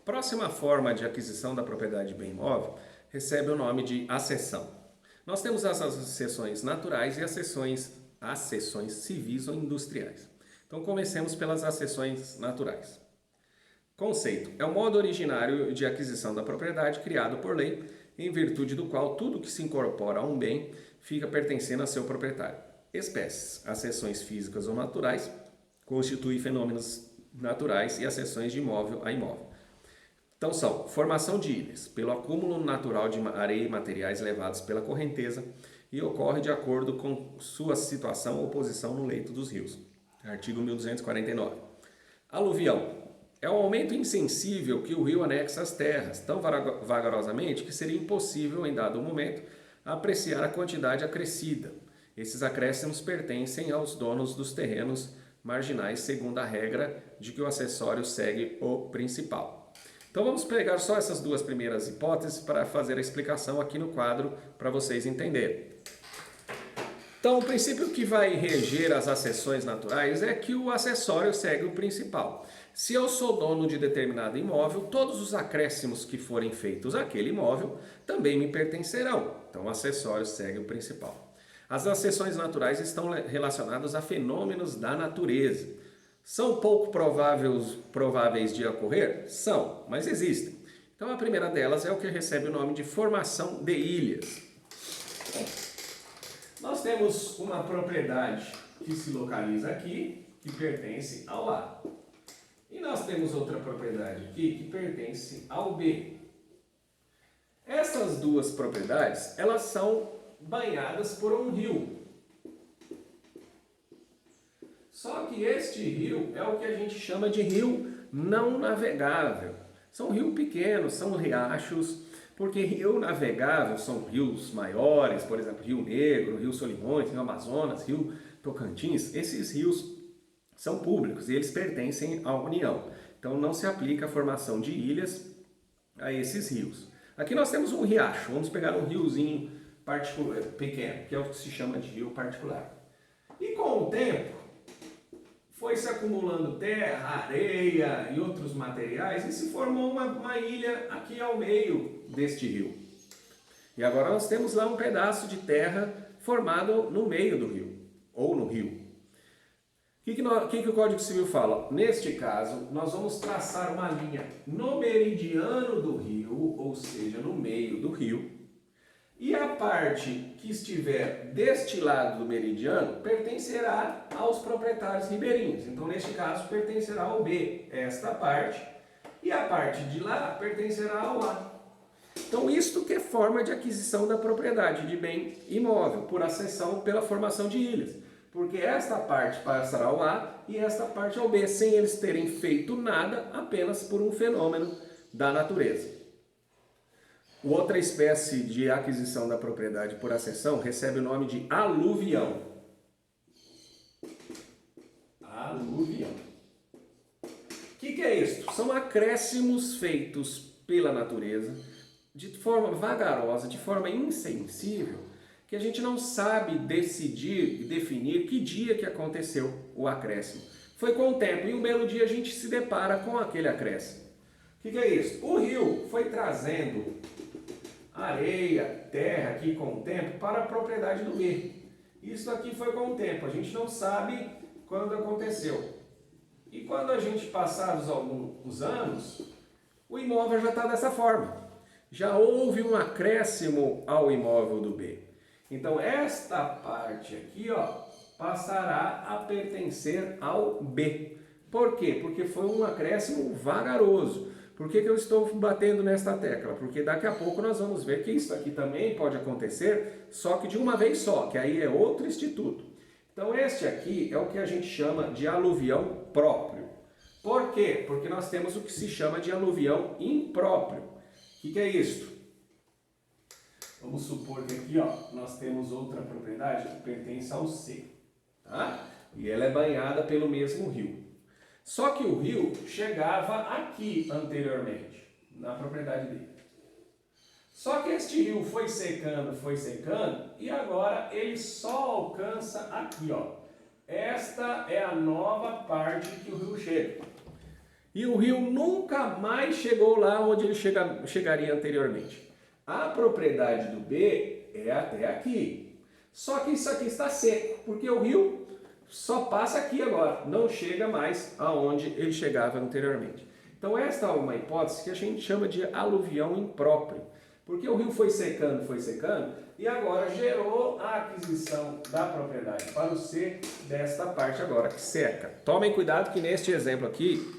próxima forma de aquisição da propriedade de bem imóvel recebe o nome de accessão. Nós temos as acessões naturais e as acessões civis ou industriais. Então comecemos pelas acessões naturais. Conceito: é o modo originário de aquisição da propriedade criado por lei, em virtude do qual tudo que se incorpora a um bem fica pertencendo a seu proprietário. Espécies: acessões físicas ou naturais, constituem fenômenos naturais e acessões de imóvel a imóvel. Então são formação de ilhas, pelo acúmulo natural de areia e materiais levados pela correnteza e ocorre de acordo com sua situação ou posição no leito dos rios. Artigo 1249. Aluvião. É um aumento insensível que o rio anexa às terras, tão vagarosamente que seria impossível, em dado momento, apreciar a quantidade acrescida. Esses acréscimos pertencem aos donos dos terrenos marginais, segundo a regra de que o acessório segue o principal. Então vamos pegar só essas duas primeiras hipóteses para fazer a explicação aqui no quadro para vocês entenderem. Então o princípio que vai reger as acessões naturais é que o acessório segue o principal. Se eu sou dono de determinado imóvel, todos os acréscimos que forem feitos àquele imóvel também me pertencerão. Então o acessório segue o principal. As acessões naturais estão relacionadas a fenômenos da natureza. São pouco prováveis de ocorrer? São, mas existem. Então a primeira delas é o que recebe o nome de formação de ilhas. Nós temos uma propriedade que se localiza aqui, que pertence ao A. E nós temos outra propriedade aqui que pertence ao B. Essas duas propriedades, elas são banhadas por um rio. Só que este rio é o que a gente chama de rio não navegável. São rios pequenos, são riachos, porque rio navegável são rios maiores, por exemplo, Rio Negro, Rio Solimões, Rio Amazonas, Rio Tocantins. Esses rios são públicos e eles pertencem à União. Então não se aplica a formação de ilhas a esses rios. Aqui nós temos um riacho, vamos pegar um riozinho particular, pequeno, que é o que se chama de rio particular. E com o tempo, foi se acumulando terra, areia e outros materiais e se formou uma ilha aqui ao meio deste rio. E agora nós temos lá um pedaço de terra formado no meio do rio, ou no rio. O que o Código Civil fala? Neste caso, nós vamos traçar uma linha no meridiano do rio, ou seja, no meio do rio, e a parte que estiver deste lado do meridiano pertencerá aos proprietários ribeirinhos. Então, neste caso, pertencerá ao B, esta parte, e a parte de lá pertencerá ao A. Então, isto que é forma de aquisição da propriedade de bem imóvel, por acessão pela formação de ilhas. Porque esta parte passará ao A e esta parte ao B, sem eles terem feito nada, apenas por um fenômeno da natureza. Outra espécie de aquisição da propriedade por acessão recebe o nome de aluvião. Aluvião. O que é isso? São acréscimos feitos pela natureza de forma vagarosa, de forma insensível, que a gente não sabe decidir e definir que dia que aconteceu o acréscimo. Foi com o tempo e um belo dia a gente se depara com aquele acréscimo. O que é isso? O rio foi trazendo areia, terra aqui com o tempo para a propriedade do B. Isso aqui foi com o tempo, a gente não sabe quando aconteceu. E quando a gente passados alguns anos, o imóvel já está dessa forma. Já houve um acréscimo ao imóvel do B. Então esta parte aqui, ó, passará a pertencer ao B. Por quê? Porque foi um acréscimo vagaroso. Por que eu estou batendo nesta tecla? Porque daqui a pouco nós vamos ver que isso aqui também pode acontecer, só que de uma vez só, que aí é outro instituto. Então este aqui é o que a gente chama de aluvião próprio. Por quê? Porque nós temos o que se chama de aluvião impróprio. O que é isso? Vamos supor que aqui, ó, nós temos outra propriedade que pertence ao C, tá? E ela é banhada pelo mesmo rio. Só que o rio chegava aqui anteriormente, na propriedade dele. Só que este rio foi secando, e agora ele só alcança aqui, ó. Esta é a nova parte que o rio chega. e o rio nunca mais chegou lá onde ele chegaria anteriormente. A propriedade do B é até aqui. Só que isso aqui está seco, porque o rio só passa aqui agora, não chega mais aonde ele chegava anteriormente. Então esta é uma hipótese que a gente chama de aluvião impróprio, porque o rio foi secando, e agora gerou a aquisição da propriedade para o C desta parte agora que seca. Tomem cuidado que neste exemplo aqui,